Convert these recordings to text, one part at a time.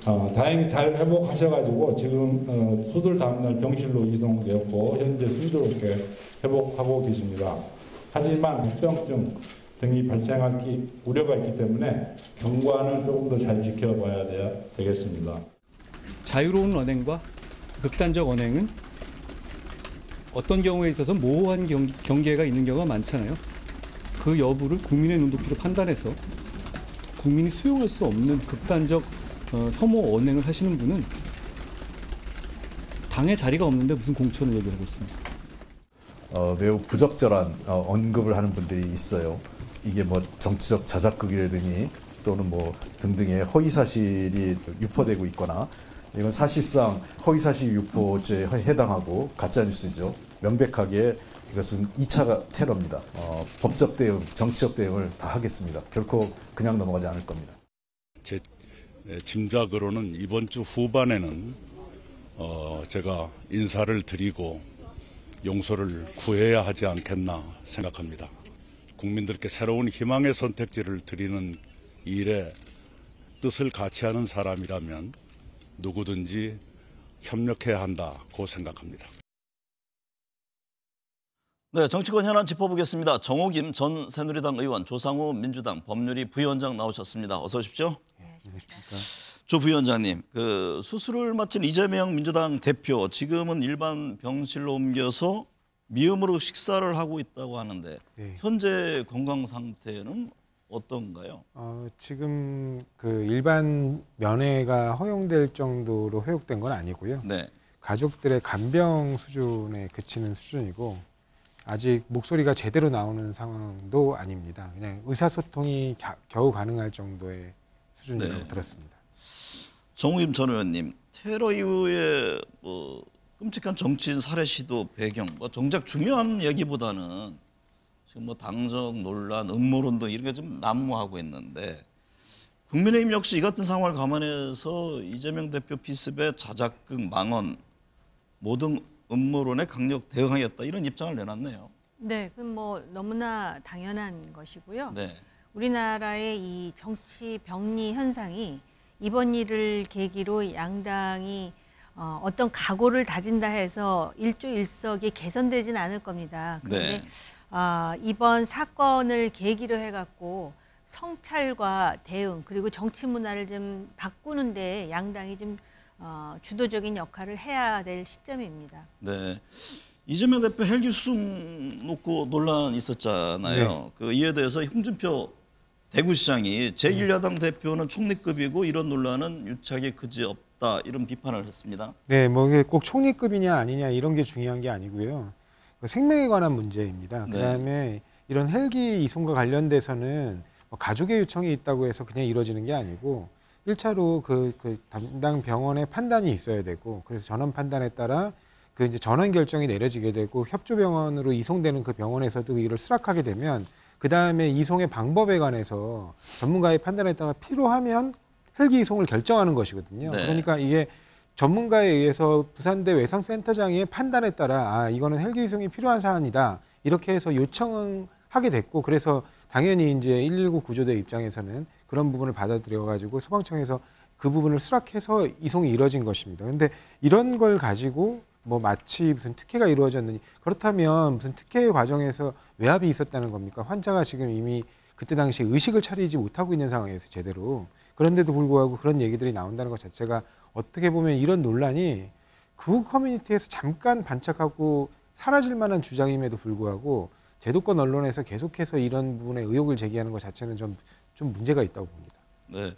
다행히 잘 회복하셔가지고 지금 수술 다음날 병실로 이송되었고 현재 순조롭게 회복하고 계십니다. 하지만 합병증 등이 발생할 우려가 있기 때문에 경과는 조금 더 잘 지켜봐야 되겠습니다. 자유로운 언행과 극단적 언행은 어떤 경우에 있어서 모호한 경계가 있는 경우가 많잖아요. 그 여부를 국민의 눈높이로 판단해서 국민이 수용할 수 없는 극단적 혐오 언행을 하시는 분은 당에 자리가 없는데 무슨 공천을 얘기하고 있습니다. 매우 부적절한 언급을 하는 분들이 있어요. 이게 뭐 정치적 자작극이라든지 또는 뭐 등등의 허위사실이 유포되고 있거나 이건 사실상 허위사실 유포죄에 해당하고 가짜뉴스죠. 명백하게 이것은 2차 테러입니다. 법적 대응, 정치적 대응을 다 하겠습니다. 결코 그냥 넘어가지 않을 겁니다. 제 짐작으로는 이번 주 후반에는 제가 인사를 드리고 용서를 구해야 하지 않겠나 생각합니다. 국민들께 새로운 희망의 선택지를 드리는 일에 뜻을 같이 하는 사람이라면 누구든지 협력해야 한다고 생각합니다. 네, 정치권 현안 짚어보겠습니다. 정호김 전 새누리당 의원, 조상우 민주당 법률위 부위원장 나오셨습니다. 어서 오십시오. 조 부위원장님, 수술을 마친 이재명 민주당 대표 지금은 일반 병실로 옮겨서 미음으로 식사를 하고 있다고 하는데 네. 현재 건강 상태는 어떤가요? 지금 일반 면회가 허용될 정도로 회복된 건 아니고요. 네. 가족들의 간병 수준에 그치는 수준이고 아직 목소리가 제대로 나오는 상황도 아닙니다. 그냥 의사소통이 겨우 가능할 정도의 수준이라고 네. 들었습니다. 정우임 전 의원님, 테러 이후에 끔찍한 정치인 살해 시도 배경, 정작 중요한 얘기보다는 지금 당정 논란, 음모론 등 이런 게 좀 난무하고 있는데 국민의힘 역시 이 같은 상황을 감안해서 이재명 대표 피습의 자작극 망언, 모든 음모론에 강력 대응하겠다 이런 입장을 내놨네요. 네, 그건 너무나 당연한 것이고요. 네. 우리나라의 이 정치 병리 현상이 이번 일을 계기로 양당이 어떤 각오를 다진다 해서 일조일석이 개선되진 않을 겁니다. 그런데 네. 이번 사건을 계기로 해갖고 성찰과 대응 그리고 정치 문화를 좀 바꾸는데 양당이 좀 주도적인 역할을 해야 될 시점입니다. 네, 이재명 대표 헬기 수송 놓고 논란 있었잖아요. 네. 이에 대해서 홍준표 대구시장이 제1야당 대표는 총리급이고 이런 논란은 유착이 그지없다 이런 비판을 했습니다. 네, 이게 꼭 총리급이냐 아니냐 이런 게 중요한 게 아니고요. 생명에 관한 문제입니다. 네. 그다음에 이런 헬기 이송과 관련돼서는 가족의 요청이 있다고 해서 그냥 이루어지는 게 아니고 1차로 담당 병원의 판단이 있어야 되고 그래서 전원 판단에 따라 이제 전원 결정이 내려지게 되고 협조병원으로 이송되는 그 병원에서도 이를 수락하게 되면 그 다음에 이송의 방법에 관해서 전문가의 판단에 따라 필요하면 헬기 이송을 결정하는 것이거든요. 네. 그러니까 이게 전문가에 의해서 부산대 외상센터장의 판단에 따라 이거는 헬기 이송이 필요한 사안이다 이렇게 해서 요청하게 됐고 그래서 당연히 이제 119 구조대 입장에서는 그런 부분을 받아들여가지고 소방청에서 그 부분을 수락해서 이송이 이루어진 것입니다. 그런데 이런 걸 가지고 마치 무슨 특혜가 이루어졌느니 그렇다면 무슨 특혜 과정에서 외압이 있었다는 겁니까? 환자가 지금 이미 그때 당시 의식을 차리지 못하고 있는 상황에서 제대로 그런데도 불구하고 그런 얘기들이 나온다는 것 자체가 어떻게 보면 이런 논란이 극우 커뮤니티에서 잠깐 반짝하고 사라질 만한 주장임에도 불구하고 제도권 언론에서 계속해서 이런 부분에 의혹을 제기하는 것 자체는 좀 문제가 있다고 봅니다. 네,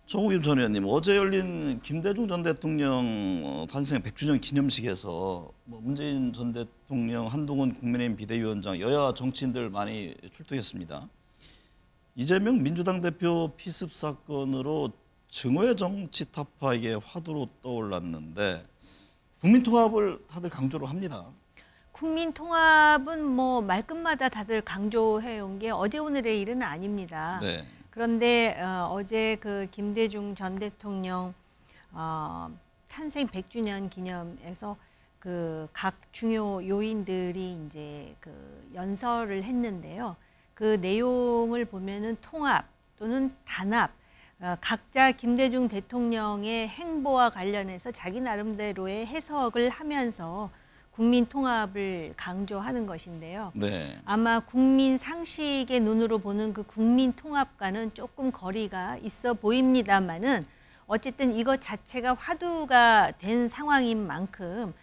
정우김 전 의원님, 어제 열린 김대중 전 대통령 탄생 100주년 기념식에서 문재인 전 대통령, 한동훈 국민의힘 비대위원장, 여야 정치인들 많이 출동했습니다. 이재명 민주당 대표 피습 사건으로 증오의 정치 타파에게 화두로 떠올랐는데 국민통합을 다들 강조를 합니다. 국민통합은 말끝마다 다들 강조해온 게 어제 오늘의 일은 아닙니다. 네. 그런데 어제 김대중 전 대통령 탄생 100주년 기념에서 각 중요 요인들이 이제 연설을 했는데요. 그 내용을 보면은 통합 또는 단합 각자 김대중 대통령의 행보와 관련해서 자기 나름대로의 해석을 하면서 국민 통합을 강조하는 것인데요. 네. 아마 국민 상식의 눈으로 보는 그 국민 통합과는 조금 거리가 있어 보입니다만은 어쨌든 이것 자체가 화두가 된 상황인 만큼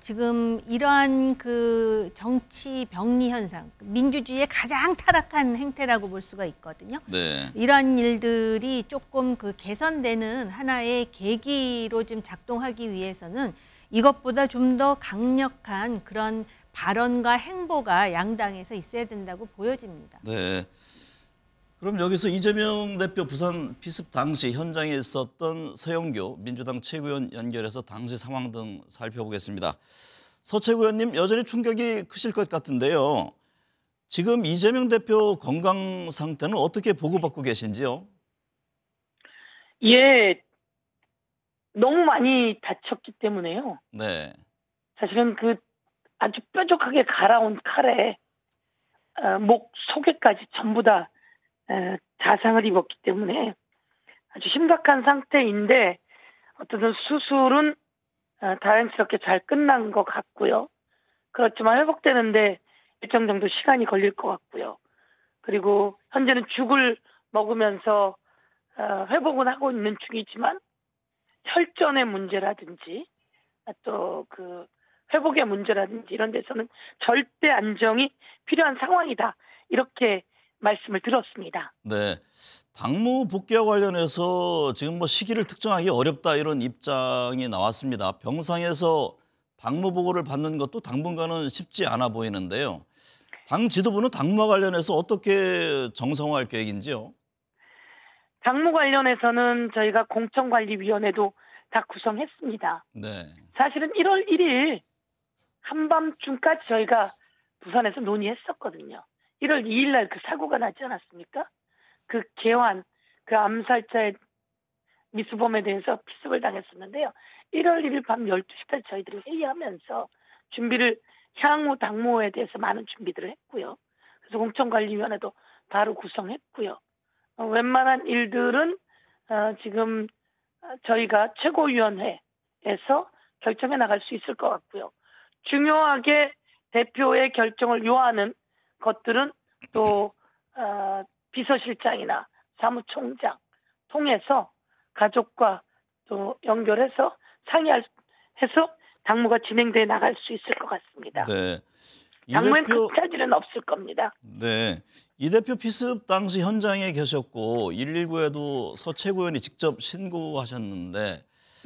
지금 이러한 그 정치 병리 현상, 민주주의의 가장 타락한 행태라고 볼 수가 있거든요. 네. 이러한 일들이 조금 그 개선되는 하나의 계기로 좀 작동하기 위해서는 이것보다 좀 더 강력한 그런 발언과 행보가 양당에서 있어야 된다고 보여집니다. 네. 그럼 여기서 이재명 대표 부산 피습 당시 현장에 있었던 서영교 민주당 최고위원 연결해서 당시 상황 등 살펴보겠습니다. 서 최고위원님, 여전히 충격이 크실 것 같은데요. 지금 이재명 대표 건강 상태는 어떻게 보고받고 계신지요? 예, 너무 많이 다쳤기 때문에요. 네. 사실은 그 아주 뾰족하게 갈아온 칼에 목, 속에까지 전부 다 자상을 입었기 때문에 아주 심각한 상태인데 어떤 수술은 다행스럽게 잘 끝난 것 같고요. 그렇지만 회복되는데 일정 정도 시간이 걸릴 것 같고요. 그리고 현재는 죽을 먹으면서 회복은 하고 있는 중이지만 혈전의 문제라든지 또 그 회복의 문제라든지 이런 데서는 절대 안정이 필요한 상황이다. 이렇게 말씀을 들었습니다. 네. 당무 복귀와 관련해서 지금 뭐 시기를 특정하기 어렵다 이런 입장이 나왔습니다. 병상에서 당무 보고를 받는 것도 당분간은 쉽지 않아 보이는데요. 당 지도부는 당무와 관련해서 어떻게 정상화할 계획인지요? 당무 관련해서는 저희가 공천관리위원회도 다 구성했습니다. 네. 사실은 1월 1일 한밤중까지 저희가 부산에서 논의했었거든요. 1월 2일 날 그 사고가 나지 않았습니까? 그 개환, 그 암살자의 미수범에 대해서 피습을 당했었는데요. 1월 1일 밤 12시까지 저희들이 회의하면서 준비를 향후 당무에 대해서 많은 준비들을 했고요. 그래서 공천관리위원회도 바로 구성했고요. 웬만한 일들은 지금 저희가 최고위원회에서 결정해 나갈 수 있을 것 같고요. 중요하게 대표의 결정을 요하는 것들은 또 비서실장이나 사무총장 통해서 가족과 또 연결해서 상의해서 당무가 진행돼 나갈 수 있을 것 같습니다. 네. 당무엔 큰 차질은 없을 겁니다. 네. 이 대표 피습 당시 현장에 계셨고 119에도 서 최고위원이 직접 신고하셨는데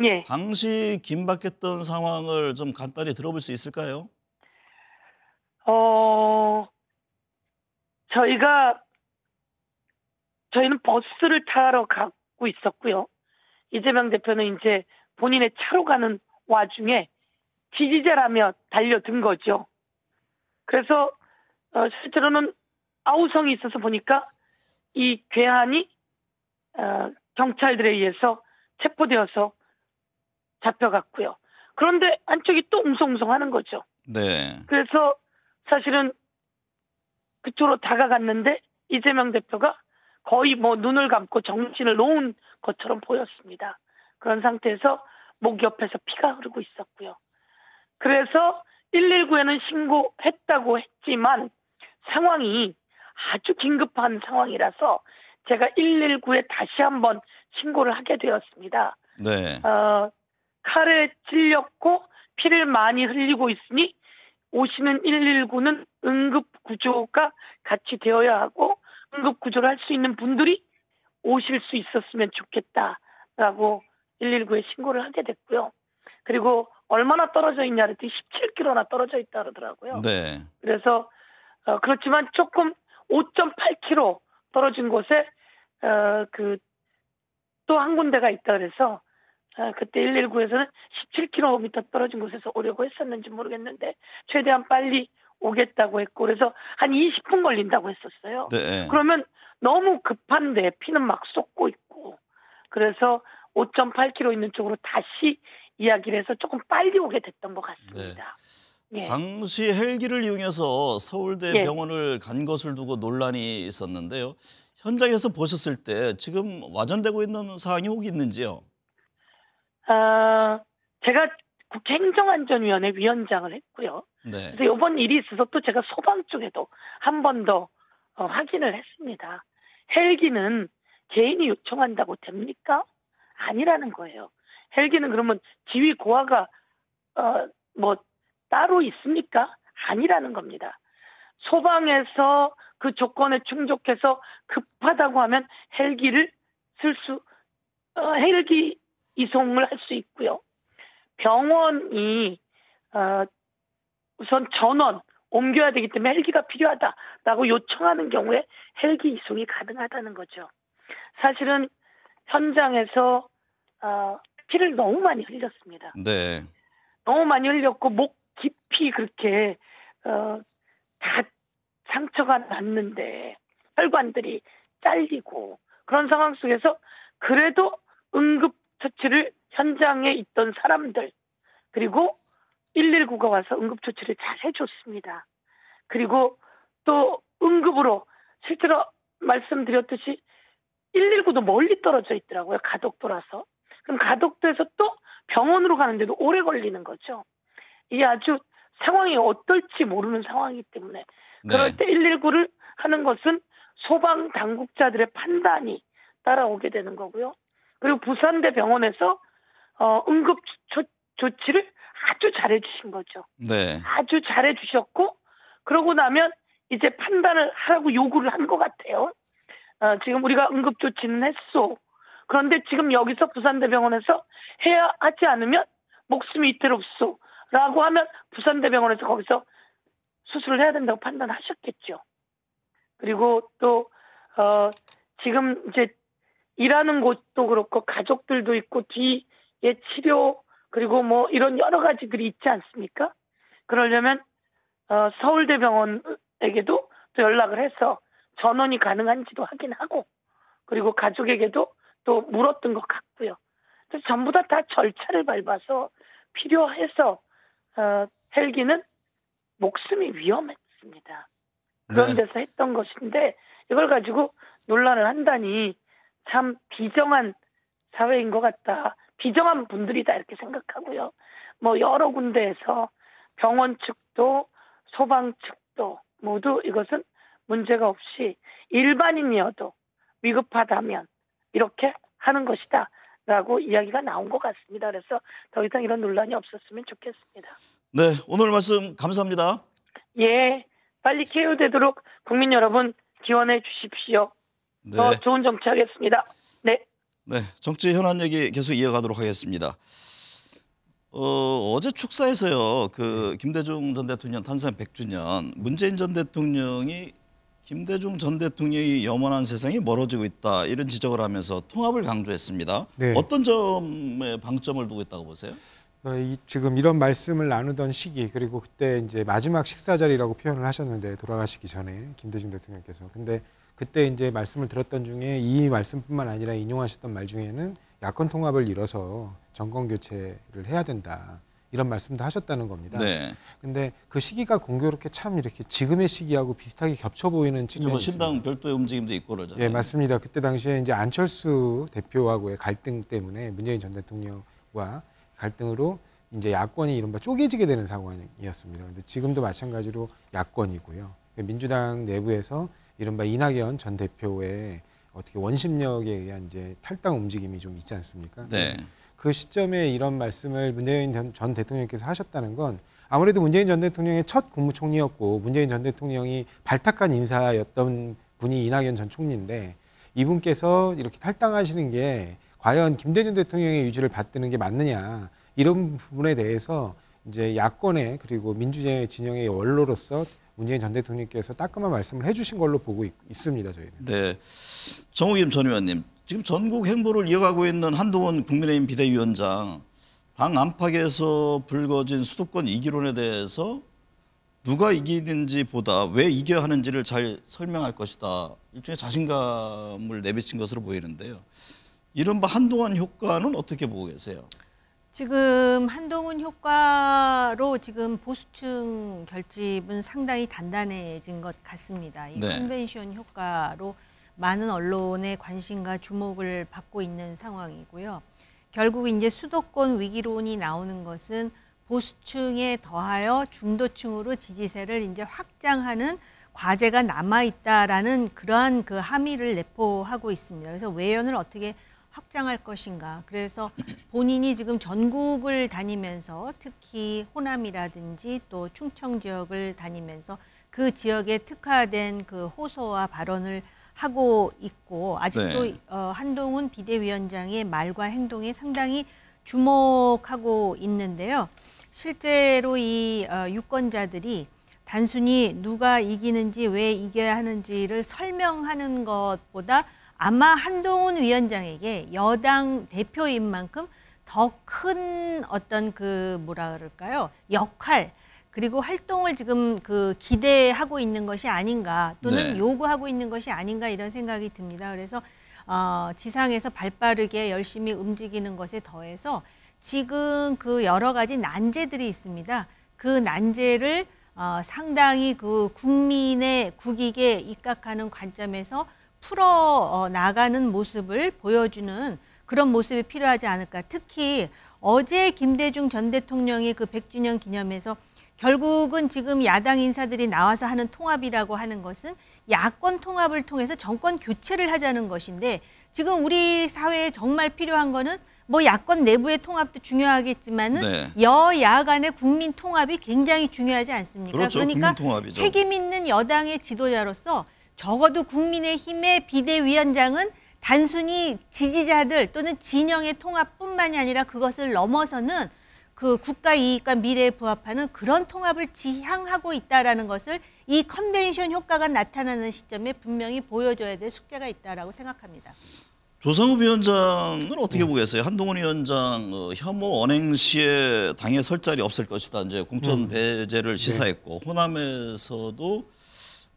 예. 당시 긴박했던 상황을 좀 간단히 들어볼 수 있을까요? 저희는 버스를 타러 가고 있었고요. 이재명 대표는 이제 본인의 차로 가는 와중에 지지자라며 달려든 거죠. 그래서 실제로는 아우성이 있어서 보니까 이 괴한이 경찰들에 의해서 체포되어서 잡혀갔고요. 그런데 한쪽이 또 웅성웅성하는 거죠. 네. 그래서 사실은 그쪽으로 다가갔는데 이재명 대표가 거의 뭐 눈을 감고 정신을 놓은 것처럼 보였습니다. 그런 상태에서 목 옆에서 피가 흐르고 있었고요. 그래서 119에는 신고했다고 했지만 상황이 아주 긴급한 상황이라서 제가 119에 다시 한번 신고를 하게 되었습니다. 네. 칼에 찔렸고 피를 많이 흘리고 있으니 오시는 119는 응급구조가 같이 되어야 하고 응급구조를 할 수 있는 분들이 오실 수 있었으면 좋겠다라고 119에 신고를 하게 됐고요. 그리고 얼마나 떨어져 있냐 그랬더니 17km나 떨어져 있다 그러더라고요. 네. 그래서 그렇지만 조금 5.8km 떨어진 곳에 또 한 군데가 있다 그래서 그때 119에서는 17km 떨어진 곳에서 오려고 했었는지 모르겠는데 최대한 빨리 오겠다고 했고 그래서 한 20분 걸린다고 했었어요. 네. 그러면 너무 급한데 피는 막 쏟고 있고 그래서 5.8km 있는 쪽으로 다시 이야기를 해서 조금 빨리 오게 됐던 것 같습니다. 네. 당시 헬기를 이용해서 서울대 예. 병원을 간 것을 두고 논란이 있었는데요. 현장에서 보셨을 때 지금 와전되고 있는 사항이 혹 있는지요? 제가 국회 행정안전위원회 위원장을 했고요. 네. 그래서 이번 일이 있어서 또 제가 소방 쪽에도 한 번 더 확인을 했습니다. 헬기는 개인이 요청한다고 됩니까? 아니라는 거예요. 헬기는 그러면 지휘 고하가 뭐 따로 있습니까? 아니라는 겁니다. 소방에서 그 조건에 충족해서 급하다고 하면 헬기를 헬기 이송을 할 수 있고요. 병원이 우선 전원 옮겨야 되기 때문에 헬기가 필요하다라고 요청하는 경우에 헬기 이송이 가능하다는 거죠. 사실은 현장에서 피를 너무 많이 흘렸습니다. 네. 너무 많이 흘렸고 목 깊이 그렇게 다 상처가 났는데 혈관들이 잘리고 그런 상황 속에서 그래도 응급처치를 현장에 있던 사람들 그리고 119가 와서 응급처치를 잘 해줬습니다. 그리고 또 응급으로 실제로 말씀드렸듯이 119도 멀리 떨어져 있더라고요. 가덕도라서. 그럼 가덕도에서 또 병원으로 가는데도 오래 걸리는 거죠. 이게 아주 상황이 어떨지 모르는 상황이기 때문에 그럴 때 119를 하는 것은 소방 당국자들의 판단이 따라오게 되는 거고요. 그리고 부산대 병원에서 응급 조치를 아주 잘해 주신 거죠. 네. 아주 잘해 주셨고 그러고 나면 이제 판단을 하라고 요구를 한 것 같아요. 지금 우리가 응급 조치는 했소. 그런데 지금 여기서 부산대병원에서 해야 하지 않으면 목숨이 위태롭소. 라고 하면 부산대병원에서 거기서 수술을 해야 된다고 판단하셨겠죠. 그리고 또 지금 이제 일하는 곳도 그렇고 가족들도 있고 뒤에 치료 그리고 뭐 이런 여러 가지들이 있지 않습니까? 그러려면 서울대병원에게도 또 연락을 해서 전원이 가능한지도 확인하고 그리고 가족에게도 또 물었던 것 같고요. 그래서 전부 다 절차를 밟아서 필요해서 헬기는 목숨이 위험했습니다. 그런 데서 했던 것인데 이걸 가지고 논란을 한다니 참 비정한 사회인 것 같다. 비정한 분들이다 이렇게 생각하고요. 뭐 여러 군데에서 병원 측도 소방 측도 모두 이것은 문제가 없이 일반인이어도 위급하다면 이렇게 하는 것이다 라고 이야기가 나온 것 같습니다. 그래서 더 이상 이런 논란이 없었으면 좋겠습니다. 네, 오늘 말씀 감사합니다. 예, 빨리 쾌유되도록 국민 여러분 기원해 주십시오. 네. 더 좋은 정치하겠습니다. 네. 네, 정치 현안 얘기 계속 이어가도록 하겠습니다. 어제 축사에서요, 그 김대중 전 대통령 탄생 100주년, 문재인 전 대통령이 김대중 전 대통령이 염원한 세상이 멀어지고 있다 이런 지적을 하면서 통합을 강조했습니다. 네. 어떤 점에 방점을 두고 있다고 보세요? 지금 이런 말씀을 나누던 시기 그리고 그때 이제 마지막 식사 자리라고 표현을 하셨는데 돌아가시기 전에 김대중 대통령께서 근데 그때 이제 말씀을 들었던 중에 이 말씀뿐만 아니라 인용하셨던 말 중에는 야권 통합을 이뤄서 정권 교체를 해야 된다 이런 말씀도 하셨다는 겁니다. 네. 근데 그 시기가 공교롭게 참 이렇게 지금의 시기하고 비슷하게 겹쳐 보이는 측면이 있습니다. 신당 별도의 움직임도 있고 그러잖아요. 예, 맞습니다. 그때 당시에 이제 안철수 대표하고의 갈등 때문에 문재인 전 대통령과 갈등으로 이제 야권이 이른바 쪼개지게 되는 상황이었습니다. 근데 지금도 마찬가지로 야권이고요. 민주당 내부에서 이른바 이낙연 전 대표의 어떻게 원심력에 의한 이제 탈당 움직임이 좀 있지 않습니까? 네. 그 시점에 이런 말씀을 문재인 전 대통령께서 하셨다는 건 아무래도 문재인 전 대통령의 첫 국무총리였고 문재인 전 대통령이 발탁한 인사였던 분이 이낙연 전 총리인데 이분께서 이렇게 탈당하시는 게 과연 김대중 대통령의 유지를 받드는 게 맞느냐 이런 부분에 대해서 이제 야권의 그리고 민주주의 진영의 원로로서 문재인 전 대통령께서 따끔한 말씀을 해주신 걸로 보고 있습니다. 저희는. 네, 정우김 전 의원님, 지금 전국 행보를 이어가고 있는 한동훈 국민의힘 비대위원장 당 안팎에서 불거진 수도권 이기론에 대해서 누가 이기는지 보다 왜 이겨야 하는지를 잘 설명할 것이다. 일종의 자신감을 내비친 것으로 보이는데요. 이른바 한동훈 효과는 어떻게 보고 계세요? 지금 한동훈 효과로 지금 보수층 결집은 상당히 단단해진 것 같습니다. 이 네. 컨벤션 효과로 많은 언론의 관심과 주목을 받고 있는 상황이고요. 결국 이제 수도권 위기론이 나오는 것은 보수층에 더하여 중도층으로 지지세를 이제 확장하는 과제가 남아 있다라는 그러한 그 함의를 내포하고 있습니다. 그래서 외연을 어떻게 확장할 것인가. 그래서 본인이 지금 전국을 다니면서 특히 호남이라든지 또 충청 지역을 다니면서 그 지역에 특화된 그 호소와 발언을 하고 있고 아직도 네. 한동훈 비대위원장의 말과 행동에 상당히 주목하고 있는데요. 실제로 이 유권자들이 단순히 누가 이기는지 왜 이겨야 하는지를 설명하는 것보다 아마 한동훈 위원장에게 여당 대표인 만큼 더 큰 어떤 그 뭐라 그럴까요? 역할 그리고 활동을 지금 그 기대하고 있는 것이 아닌가 또는 네. 요구하고 있는 것이 아닌가 이런 생각이 듭니다. 그래서 지상에서 발빠르게 열심히 움직이는 것에 더해서 지금 그 여러 가지 난제들이 있습니다. 그 난제를 상당히 그 국민의 국익에 입각하는 관점에서 풀어 나가는 모습을 보여주는 그런 모습이 필요하지 않을까. 특히 어제 김대중 전 대통령의 그 100주년 기념에서 결국은 지금 야당 인사들이 나와서 하는 통합이라고 하는 것은 야권 통합을 통해서 정권 교체를 하자는 것인데 지금 우리 사회에 정말 필요한 거는 뭐 야권 내부의 통합도 중요하겠지만은 네. 여야 간의 국민 통합이 굉장히 중요하지 않습니까? 그렇죠. 그러니까 국민 통합이죠. 책임 있는 여당의 지도자로서 적어도 국민의힘의 비대위원장은 단순히 지지자들 또는 진영의 통합뿐만이 아니라 그것을 넘어서는 그 국가 이익과 미래에 부합하는 그런 통합을 지향하고 있다라는 것을 이 컨벤션 효과가 나타나는 시점에 분명히 보여줘야 될 숙제가 있다라고 생각합니다. 조성우 위원장은 어떻게 보겠어요? 한동훈 위원장 혐오 언행 시에 당에 설 자리 없을 것이다. 이제 공천 배제를 시사했고 호남에서도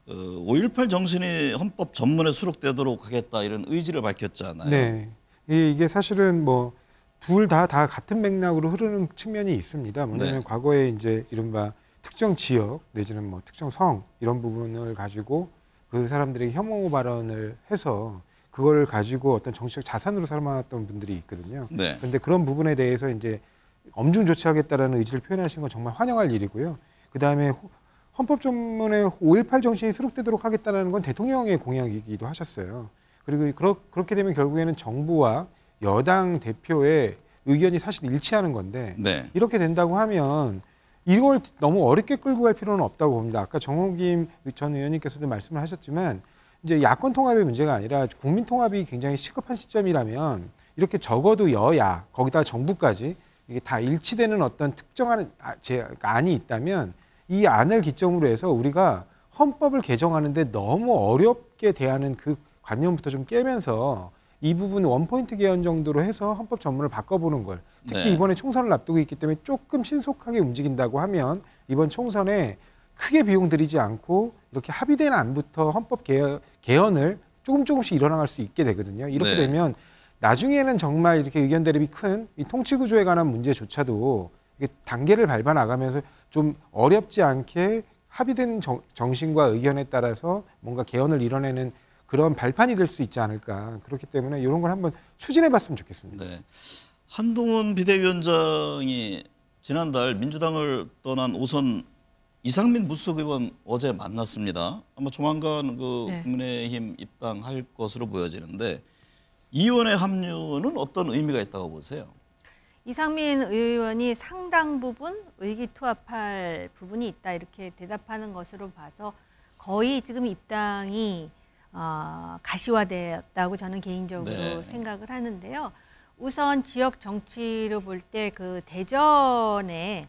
5.18 정신이 헌법 전문에 수록되도록 하겠다 이런 의지를 밝혔잖아요. 네, 이게 사실은 뭐 둘 다 같은 맥락으로 흐르는 측면이 있습니다. 뭐냐면 네. 과거에 이제 이른바 특정 지역 내지는 뭐 특정 성 이런 부분을 가지고 그 사람들에게 혐오 발언을 해서 그걸 가지고 어떤 정치적 자산으로 삼았던 분들이 있거든요. 네. 그런데 그런 부분에 대해서 이제 엄중 조치하겠다라는 의지를 표현하신 건 정말 환영할 일이고요. 그 다음에 헌법 전문에 5.18 정신이 수록되도록 하겠다는 건 대통령의 공약이기도 하셨어요. 그리고 그렇게 되면 결국에는 정부와 여당 대표의 의견이 사실 일치하는 건데 네. 이렇게 된다고 하면 이걸 너무 어렵게 끌고 갈 필요는 없다고 봅니다. 아까 정호김 전 의원님께서도 말씀을 하셨지만 이제 야권 통합의 문제가 아니라 국민 통합이 굉장히 시급한 시점이라면 이렇게 적어도 여야 거기다 정부까지 이게 다 일치되는 어떤 특정한 안이 있다면 이 안을 기점으로 해서 우리가 헌법을 개정하는데 너무 어렵게 대하는 그 관념부터 좀 깨면서 이 부분 원포인트 개헌 정도로 해서 헌법 전문을 바꿔보는 걸 특히 네. 이번에 총선을 앞두고 있기 때문에 조금 신속하게 움직인다고 하면 이번 총선에 크게 비용 들이지 않고 이렇게 합의된 안부터 헌법 개헌을 조금씩 일어나갈 수 있게 되거든요. 이렇게 네. 되면 나중에는 정말 이렇게 의견 대립이 큰 이 통치 구조에 관한 문제조차도 이게 단계를 밟아 나가면서 좀 어렵지 않게 합의된 정신과 의견에 따라서 뭔가 개헌을 이뤄내는 그런 발판이 될 수 있지 않을까. 그렇기 때문에 이런 걸 한번 추진해 봤으면 좋겠습니다. 네. 한동훈 비대위원장이 지난달 민주당을 떠난 오선 이상민 무소속 의원 어제 만났습니다. 아마 조만간 그 네. 국민의힘 입당할 것으로 보여지는데 이 의원의 합류는 어떤 의미가 있다고 보세요? 이상민 의원이 상당 부분 의기투합할 부분이 있다 이렇게 대답하는 것으로 봐서 거의 지금 입당이 가시화되었다고 저는 개인적으로 네. 생각을 하는데요. 우선 지역 정치로 볼 때 그 대전에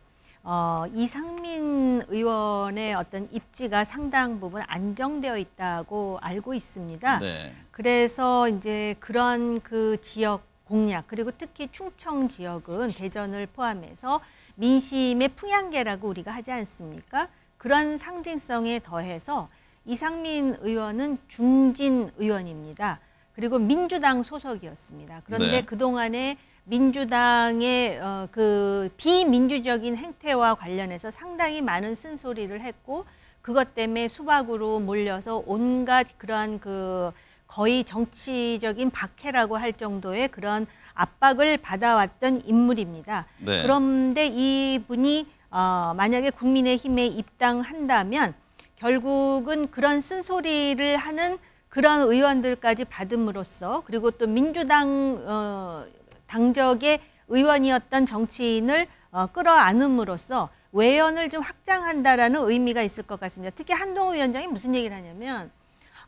이상민 의원의 어떤 입지가 상당 부분 안정되어 있다고 알고 있습니다. 네. 그래서 이제 그런 그 지역 공략 그리고 특히 충청 지역은 대전을 포함해서 민심의 풍향계라고 우리가 하지 않습니까? 그런 상징성에 더해서 이상민 의원은 중진 의원입니다. 그리고 민주당 소속이었습니다. 그런데 네. 그동안에 민주당의 그 비민주적인 행태와 관련해서 상당히 많은 쓴소리를 했고 그것 때문에 수박으로 몰려서 온갖 그러한 그 거의 정치적인 박해라고 할 정도의 그런 압박을 받아왔던 인물입니다. 네. 그런데 이분이 만약에 국민의힘에 입당한다면 결국은 그런 쓴소리를 하는 그런 의원들까지 받음으로써 그리고 또 민주당 당적의 의원이었던 정치인을 끌어안음으로써 외연을 좀 확장한다라는 의미가 있을 것 같습니다. 특히 한동훈 위원장이 무슨 얘기를 하냐면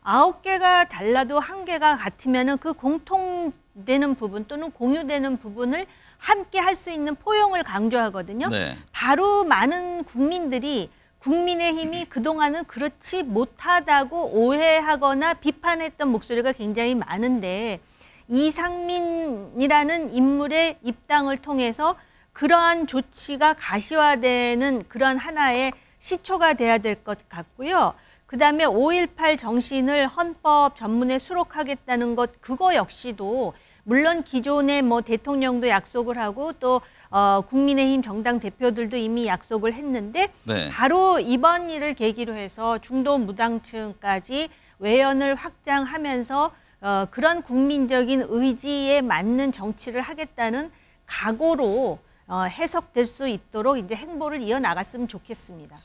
9개가 달라도 1개가 같으면은 그 공통되는 부분 또는 공유되는 부분을 함께 할 수 있는 포용을 강조하거든요. 네. 바로 많은 국민들이 국민의힘이 그동안은 그렇지 못하다고 오해하거나 비판했던 목소리가 굉장히 많은데 이상민이라는 인물의 입당을 통해서 그러한 조치가 가시화되는 그런 하나의 시초가 돼야 될 것 같고요. 그다음에 5.18 정신을 헌법 전문에 수록하겠다는 것 그거 역시도 물론 기존에 뭐 대통령도 약속을 하고 또 국민의힘 정당 대표들도 이미 약속을 했는데 네. 바로 이번 일을 계기로 해서 중도 무당층까지 외연을 확장하면서 그런 국민적인 의지에 맞는 정치를 하겠다는 각오로 해석될 수 있도록 이제 행보를 이어나갔으면 좋겠습니다.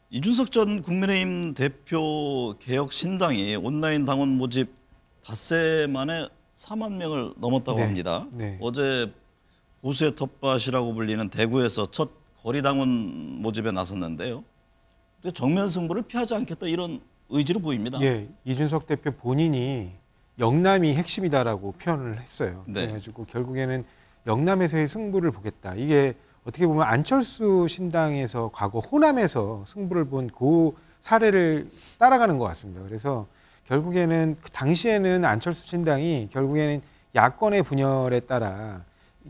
이준석 전 국민의힘 대표 개혁신당이 온라인 당원 모집 닷새 만에 4만 명을 넘었다고 네. 합니다. 네. 어제 보수의 텃밭이라고 불리는 대구에서 첫 거리당원 모집에 나섰는데요. 근데 정면 승부를 피하지 않겠다 이런 의지로 보입니다. 예, 이준석 대표 본인이 영남이 핵심이다라고 표현을 했어요. 네. 그래가지고 결국에는 영남에서의 승부를 보겠다. 이게 어떻게 보면 안철수 신당에서 과거 호남에서 승부를 본 그 사례를 따라가는 것 같습니다. 그래서 결국에는 그 당시에는 안철수 신당이 결국에는 야권의 분열에 따라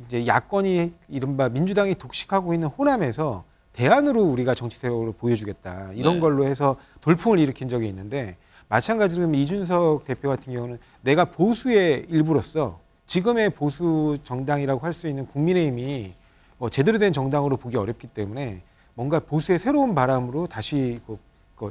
이제 야권이 이른바 민주당이 독식하고 있는 호남에서 대안으로 우리가 정치 세력을 보여주겠다 이런 네. 걸로 해서 돌풍을 일으킨 적이 있는데 마찬가지로 이준석 대표 같은 경우는 내가 보수의 일부로서 지금의 보수 정당이라고 할 수 있는 국민의힘이 제대로 된 정당으로 보기 어렵기 때문에 뭔가 보수의 새로운 바람으로 다시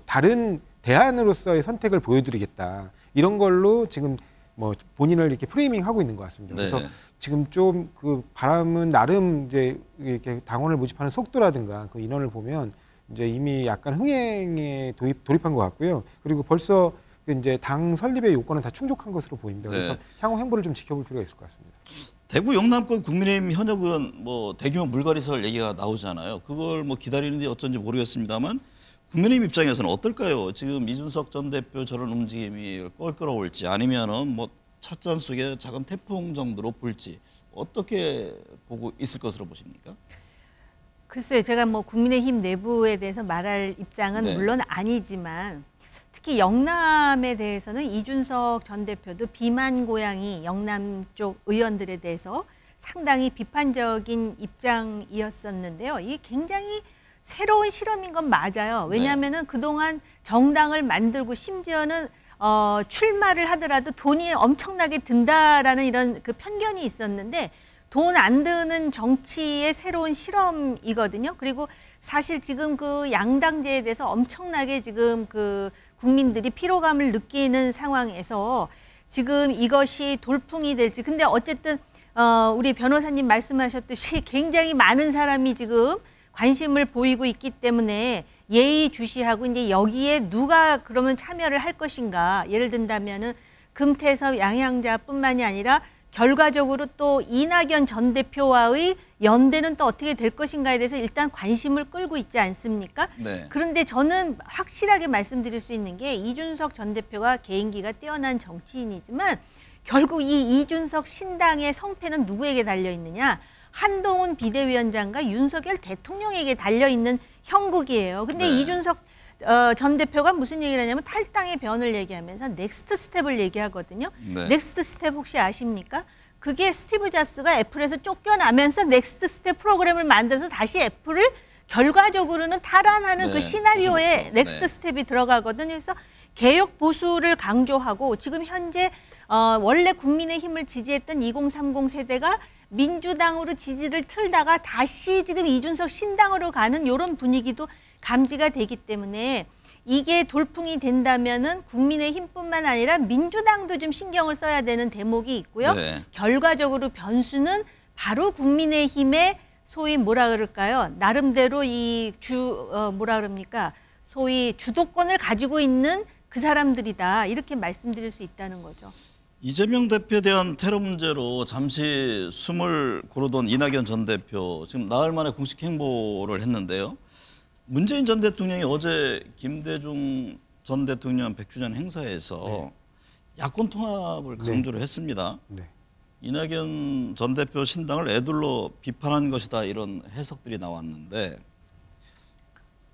다른 대안으로서의 선택을 보여드리겠다 이런 걸로 지금 뭐 본인을 이렇게 프레이밍하고 있는 것 같습니다. 네. 그래서 지금 좀 그 바람은 나름 이제 이렇게 당원을 모집하는 속도라든가 그 인원을 보면 이제 이미 약간 흥행에 돌입한 것 같고요. 그리고 벌써 이제 당 설립의 요건은 다 충족한 것으로 보입니다. 그래서 네. 향후 행보를 좀 지켜볼 필요가 있을 것 같습니다. 대구 영남권 국민의힘 현역 의원 뭐 대규모 물갈이설 얘기가 나오잖아요. 그걸 뭐 기다리는데 어쩐지 모르겠습니다만 국민의힘 입장에서는 어떨까요? 지금 이준석 전 대표 저런 움직임이 껄끄러울지 아니면은 뭐 찻잔 속에 작은 태풍 정도로 볼지 어떻게 보고 있을 것으로 보십니까? 글쎄요, 제가 뭐 국민의힘 내부에 대해서 말할 입장은 네. 물론 아니지만 특히 영남에 대해서는 이준석 전 대표도 비만 고양이 영남 쪽 의원들에 대해서 상당히 비판적인 입장이었었는데요. 이게 굉장히 새로운 실험인 건 맞아요. 왜냐하면은 그동안 정당을 만들고 심지어는 출마를 하더라도 돈이 엄청나게 든다라는 이런 그 편견이 있었는데 돈 안 드는 정치의 새로운 실험이거든요. 그리고 사실 지금 그 양당제에 대해서 엄청나게 지금 그 국민들이 피로감을 느끼는 상황에서 지금 이것이 돌풍이 될지. 근데 어쨌든 우리 변호사님 말씀하셨듯이 굉장히 많은 사람이 지금 관심을 보이고 있기 때문에 예의주시하고 이제 여기에 누가 그러면 참여를 할 것인가. 예를 든다면은 금태섭 양양자뿐만이 아니라 결과적으로 또 이낙연 전 대표와의 연대는 또 어떻게 될 것인가에 대해서 일단 관심을 끌고 있지 않습니까? 네. 그런데 저는 확실하게 말씀드릴 수 있는 게 이준석 전 대표가 개인기가 뛰어난 정치인이지만 결국 이 이준석 신당의 성패는 누구에게 달려 있느냐? 한동훈 비대위원장과 윤석열 대통령에게 달려 있는 형국이에요. 근데 네. 이준석 전 대표가 무슨 얘기를 하냐면 탈당의 변을 얘기하면서 넥스트 스텝을 얘기하거든요. 네. 넥스트 스텝 혹시 아십니까? 그게 스티브 잡스가 애플에서 쫓겨나면서 넥스트 스텝 프로그램을 만들어서 다시 애플을 결과적으로는 탈환하는 네. 그 시나리오에 그렇죠. 넥스트 네. 스텝이 들어가거든요. 그래서 개혁 보수를 강조하고 지금 현재 원래 국민의힘을 지지했던 2030 세대가 민주당으로 지지를 틀다가 다시 지금 이준석 신당으로 가는 이런 분위기도 감지가 되기 때문에 이게 돌풍이 된다면은 국민의힘뿐만 아니라 민주당도 좀 신경을 써야 되는 대목이 있고요. 네. 결과적으로 변수는 바로 국민의힘의 소위 뭐라 그럴까요? 나름대로 뭐라 그럽니까? 소위 주도권을 가지고 있는 그 사람들이다. 이렇게 말씀드릴 수 있다는 거죠. 이재명 대표에 대한 테러 문제로 잠시 숨을 고르던 이낙연 전 대표 지금 나흘 만에 공식 행보를 했는데요. 문재인 전 대통령이 어제 김대중 전 대통령 100주년 행사에서 야권 통합을 강조를 했습니다. 네. 이낙연 전 대표 신당을 애둘러 비판한 것이다 이런 해석들이 나왔는데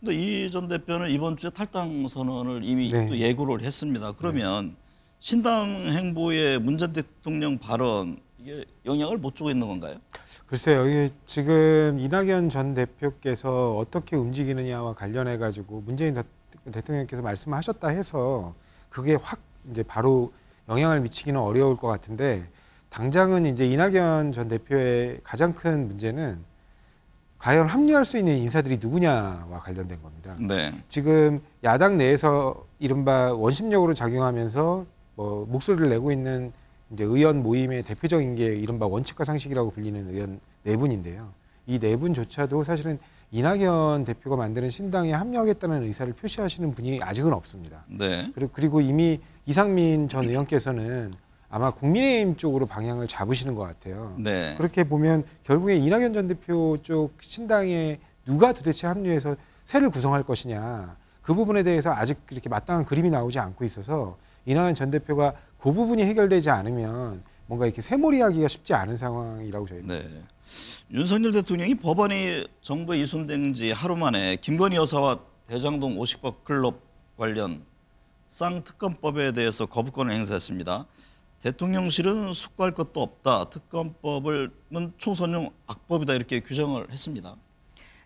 근데 이 전 대표는 이번 주에 탈당 선언을 이미 네. 또 예고를 했습니다. 그러면 신당 행보에 문 전 대통령 발언 이게 영향을 못 주고 있는 건가요? 글쎄요, 이게 지금 이낙연 전 대표께서 어떻게 움직이느냐와 관련해 가지고 문재인 대통령께서 말씀하셨다 해서 그게 확 이제 바로 영향을 미치기는 어려울 것 같은데 당장은 이제 이낙연 전 대표의 가장 큰 문제는 과연 합류할 수 있는 인사들이 누구냐와 관련된 겁니다. 네. 지금 야당 내에서 이른바 원심력으로 작용하면서 뭐 목소리를 내고 있는 이제 의원 모임의 대표적인 게 이른바 원칙과 상식이라고 불리는 의원 네 분인데요. 이 네 분조차도 사실은 이낙연 대표가 만드는 신당에 합류하겠다는 의사를 표시하시는 분이 아직은 없습니다. 네. 그리고 이미 이상민 전 의원께서는 아마 국민의힘 쪽으로 방향을 잡으시는 것 같아요. 네. 그렇게 보면 결국에 이낙연 전 대표 쪽 신당에 누가 도대체 합류해서 새를 구성할 것이냐 그 부분에 대해서 아직 이렇게 마땅한 그림이 나오지 않고 있어서 이낙연 전 대표가 그 부분이 해결되지 않으면 뭔가 이렇게 새몰이하기가 쉽지 않은 상황이라고 저희는. 네. 윤석열 대통령이 법안이 정부에 이송된 지 하루 만에 김건희 여사와 대장동 50억 클럽 관련 쌍특검법에 대해서 거부권을 행사했습니다. 대통령실은 숙고할 것도 없다. 특검법은 총선용 악법이다 이렇게 규정을 했습니다.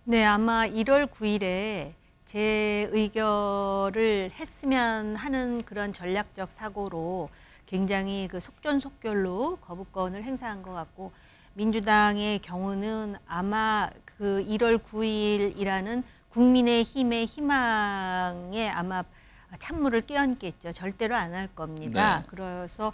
네, 아마 1월 9일에 재의결을 했으면 하는 그런 전략적 사고로 굉장히 그 속전속결로 거부권을 행사한 것 같고 민주당의 경우는 아마 그 1월 9일이라는 국민의힘의 희망에 아마 찬물을 끼얹겠죠. 절대로 안 할 겁니다. 네. 그래서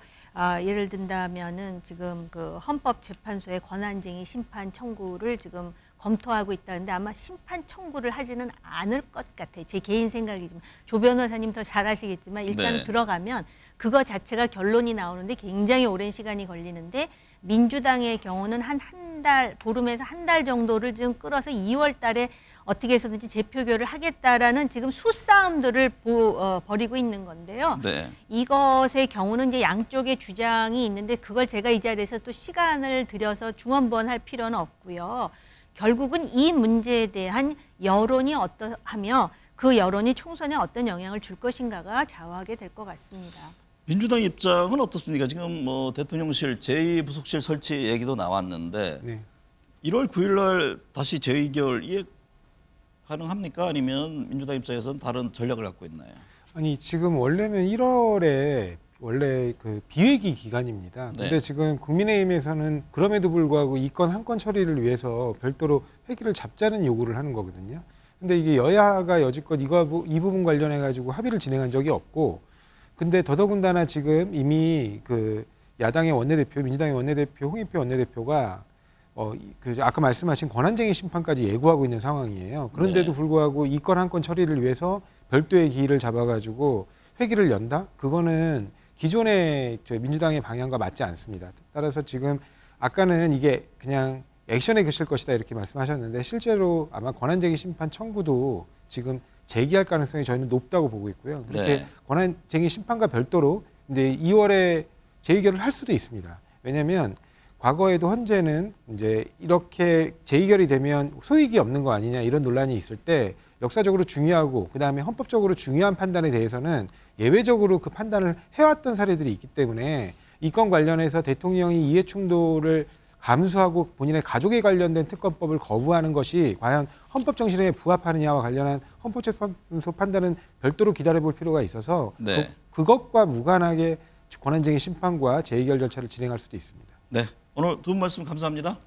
예를 든다면은 지금 그 헌법재판소의 권한쟁의 심판 청구를 지금 검토하고 있다는데 아마 심판 청구를 하지는 않을 것 같아요. 제 개인 생각이지만 조 변호사님 더 잘 아시겠지만 일단 네. 들어가면 그거 자체가 결론이 나오는데 굉장히 오랜 시간이 걸리는데 민주당의 경우는 한 달, 보름에서 한 달 정도를 지금 끌어서 2월 달에 어떻게 해서든지 재표결을 하겠다라는 지금 수싸움들을 벌이고 있는 건데요. 네. 이것의 경우는 이제 양쪽의 주장이 있는데 그걸 제가 이 자리에서 또 시간을 들여서 중언부언할 필요는 없고요. 결국은 이 문제에 대한 여론이 어떠하며 그 여론이 총선에 어떤 영향을 줄 것인가가 좌우하게 될 것 같습니다. 민주당 입장은 어떻습니까? 지금 뭐 대통령실 제2부속실 설치 얘기도 나왔는데 네. 1월 9일 날 다시 재의결 이해 가능합니까? 아니면 민주당 입장에서는 다른 전략을 갖고 있나요? 아니 지금 원래는 1월에 원래 그 비회기 기간입니다. 네. 근데 지금 국민의힘에서는 그럼에도 불구하고 이 건 한 건 처리를 위해서 별도로 회기를 잡자는 요구를 하는 거거든요. 근데 이게 여야가 여지껏 이 부분 관련해 가지고 합의를 진행한 적이 없고, 근데 더더군다나 지금 이미 그 야당의 원내대표, 민주당의 원내대표, 홍익표 원내대표가 그 아까 말씀하신 권한쟁의 심판까지 예고하고 있는 상황이에요. 그런데도 네. 불구하고 이 건 한 건 처리를 위해서 별도의 기일을 잡아가지고 회기를 연다? 그거는 기존의 민주당의 방향과 맞지 않습니다. 따라서 지금 아까는 이게 그냥 액션에 그칠 것이다 이렇게 말씀하셨는데 실제로 아마 권한쟁의 심판 청구도 지금 제기할 가능성이 저희는 높다고 보고 있고요. 그렇게 네. 권한쟁의 심판과 별도로 이제 2월에 재의결을 할 수도 있습니다. 왜냐하면 과거에도 헌재는 이제 이렇게 재의결이 되면 소익이 없는 거 아니냐 이런 논란이 있을 때 역사적으로 중요하고 그다음에 헌법적으로 중요한 판단에 대해서는 예외적으로 그 판단을 해왔던 사례들이 있기 때문에 이 건 관련해서 대통령이 이해충돌을 감수하고 본인의 가족에 관련된 특검법을 거부하는 것이 과연 헌법 정신에 부합하느냐와 관련한 헌법재판소 판단은 별도로 기다려볼 필요가 있어서 네. 그것과 무관하게 권한쟁의 심판과 재의결 절차를 진행할 수도 있습니다. 네. 오늘 두 분 말씀 감사합니다.